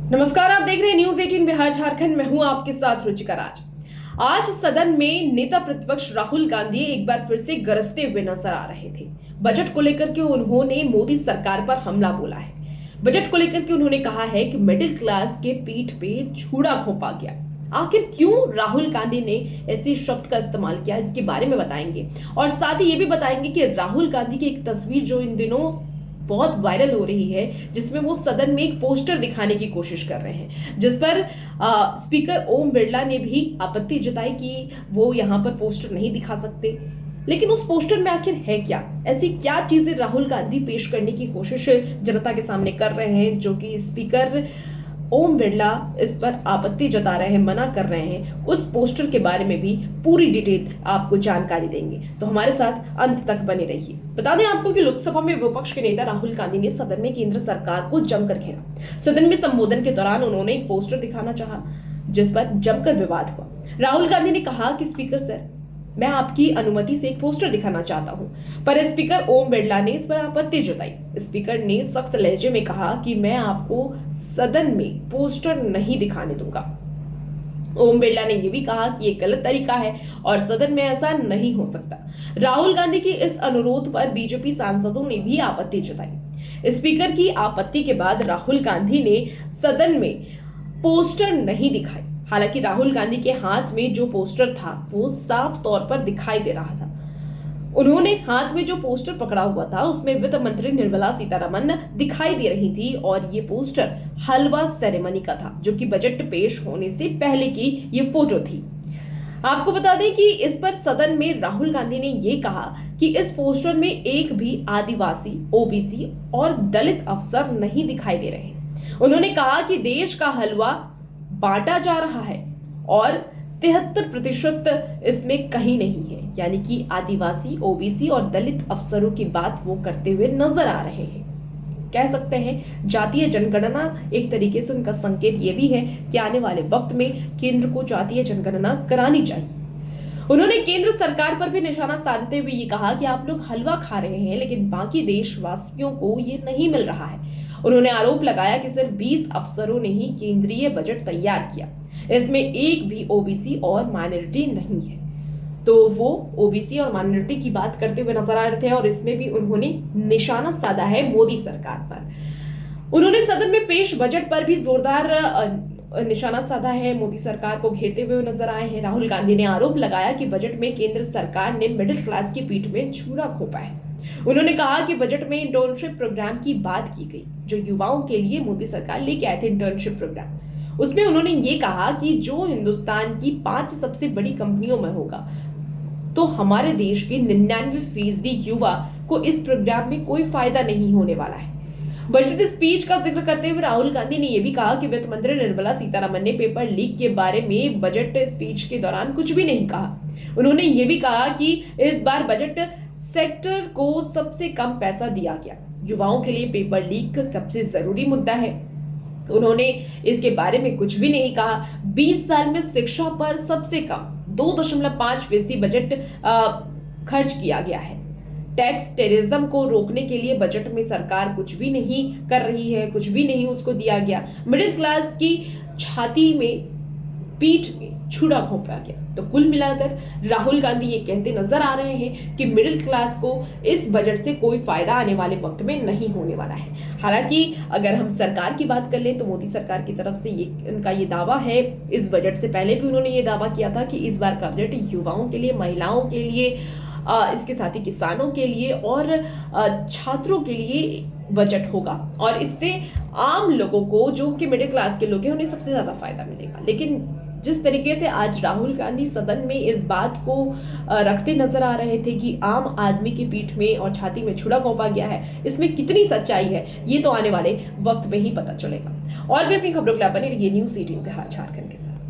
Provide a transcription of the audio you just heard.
नमस्कार, आप देख रहे हैं न्यूज 18 बिहार झारखंड। मैं हूं आपके साथ रुचिका राज। आज सदन में नेता प्रतिपक्ष राहुल गांधी एक बार फिर से गरजते हुए नजर आ रहे थे। बजट को लेकर के उन्होंने मोदी सरकार पर हमला बोला है। बजट को लेकर के उन्होंने कहा है कि मिडिल क्लास के पीठ पे छुरा घोंपा गया। आखिर क्यों राहुल गांधी ने ऐसे शब्द का इस्तेमाल किया, इसके बारे में बताएंगे और साथ ही ये भी बताएंगे कि राहुल गांधी की एक तस्वीर जो इन दिनों बहुत वायरल हो रही है, जिसमें वो सदन में एक पोस्टर दिखाने की कोशिश कर रहे हैं, जिस पर स्पीकर ओम बिरला ने भी आपत्ति जताई कि वो यहाँ पर पोस्टर नहीं दिखा सकते। लेकिन उस पोस्टर में आखिर है क्या, ऐसी क्या चीजें राहुल गांधी पेश करने की कोशिश जनता के सामने कर रहे हैं, जो कि स्पीकर ओम बिरला इस पर आपत्ति जता रहे हैं, मना कर रहे हैं। उस पोस्टर के बारे में भी पूरी डिटेल आपको जानकारी देंगे, तो हमारे साथ अंत तक बने रहिए। बता दें आपको कि लोकसभा में विपक्ष के नेता राहुल गांधी ने सदन में केंद्र सरकार को जमकर घेरा। सदन में संबोधन के दौरान उन्होंने एक पोस्टर दिखाना चाहा, जिस पर जमकर विवाद हुआ। राहुल गांधी ने कहा कि स्पीकर सर, मैं आपकी अनुमति से एक पोस्टर दिखाना चाहता हूं, पर स्पीकर ओम बिरला ने इस पर आपत्ति जताई। स्पीकर ने सख्त लहजे में कहा कि मैं आपको सदन में पोस्टर नहीं दिखाने दूंगा। ओम बिरला ने यह भी कहा कि यह गलत तरीका है और सदन में ऐसा नहीं हो सकता। राहुल गांधी के इस अनुरोध पर बीजेपी सांसदों ने भी आपत्ति जताई। स्पीकर की आपत्ति के बाद राहुल गांधी ने सदन में पोस्टर नहीं दिखाई। हालांकि राहुल गांधी के हाथ में जो पोस्टर था वो साफ तौर पर दिखाई दे रहा था। उन्होंने हाथ में जो पोस्टर पकड़ा हुआ था उसमें वित्त मंत्री निर्मला सीतारमण दिखाई दे रही थी और ये पोस्टर हलवा सेरेमनी का था, जो कि बजट पेश होने से पहले की ये फोटो थी। आपको बता दें कि इस पर सदन में राहुल गांधी ने ये कहा कि इस पोस्टर में एक भी आदिवासी, ओबीसी और दलित अफसर नहीं दिखाई दे रहे। उन्होंने कहा कि देश का हलवा बांटा जा रहा है और 73% इसमें कहीं नहीं है, यानी कि आदिवासी, ओबीसी और दलित अफसरों की बात वो करते हुए नजर आ रहे हैं। कह सकते हैं जातीय जनगणना एक तरीके से उनका संकेत ये भी है कि आने वाले वक्त में केंद्र को जातीय जनगणना करानी चाहिए। उन्होंने केंद्र सरकार पर भी निशाना साधते हुए ये कहा कि आप लोग हलवा खा रहे हैं, लेकिन बाकी देशवासियों को ये नहीं मिल रहा है। उन्होंने आरोप लगाया कि सिर्फ 20 अफसरों ने ही केंद्रीय बजट तैयार किया, इसमें एक भी ओबीसी और माइनॉरिटी नहीं है। तो वो ओबीसी और माइनॉरिटी की बात करते हुए नजर आ रहे थे और इसमें भी उन्होंने निशाना साधा है मोदी सरकार पर। उन्होंने सदन में पेश बजट पर भी जोरदार निशाना साधा है, मोदी सरकार को घेरते हुए नजर आए हैं। राहुल गांधी ने आरोप लगाया कि बजट में केंद्र सरकार ने मिडिल क्लास की पीठ में छुरा घोंपा है। उन्होंने कहा कि बजट में इंटर्नशिप प्रोग्राम की बात की गई, जो युवाओं के लिए मोदी सरकार लेके आए थे इंटर्नशिप प्रोग्राम। उसमें उन्होंने ये कहा कि जो हिंदुस्तान की 5 सबसे बड़ी कंपनियों में होगा, तो हमारे देश के 99% युवा को इस प्रोग्राम में कोई फायदा नहीं होने वाला है। बजट स्पीच का जिक्र करते हुए राहुल गांधी ने यह भी कहा कि वित्त मंत्री निर्मला सीतारमण ने पेपर लीक के बारे में बजट स्पीच के दौरान कुछ भी नहीं कहा। उन्होंने यह भी कहा कि इस बार बजट सेक्टर को सबसे कम पैसा दिया गया। युवाओं के लिए पेपर लीक सबसे जरूरी मुद्दा है। उन्होंने इसके बारे में कुछ भी नहीं कहा। 20 साल में शिक्षा पर सबसे कम 2.5% बजट खर्च किया गया है। टैक्स टेररिज्म को रोकने के लिए बजट में सरकार कुछ भी नहीं कर रही है, कुछ भी नहीं उसको दिया गया। मिडिल क्लास की छाती में, पीठ में छुरा घोंपा गया। तो कुल मिलाकर राहुल गांधी ये कहते नजर आ रहे हैं कि मिडिल क्लास को इस बजट से कोई फायदा आने वाले वक्त में नहीं होने वाला है। हालांकि अगर हम सरकार की बात कर लें तो मोदी सरकार की तरफ से इनका ये दावा है। इस बजट से पहले भी उन्होंने ये दावा किया था कि इस बार का बजट युवाओं के लिए, महिलाओं के लिए, इसके साथ ही किसानों के लिए और छात्रों के लिए बजट होगा और इससे आम लोगों को, जो कि मिडिल क्लास के लोग हैं, उन्हें सबसे ज्यादा फायदा मिलेगा। लेकिन जिस तरीके से आज राहुल गांधी सदन में इस बात को रखते नजर आ रहे थे कि आम आदमी की पीठ में और छाती में छुरा घोंपा गया है, इसमें कितनी सच्चाई है ये तो आने वाले वक्त में ही पता चलेगा। और भी ऐसी खबरों के लिए बने रहिए न्यूज़ 18 बिहार झारखंड के साथ।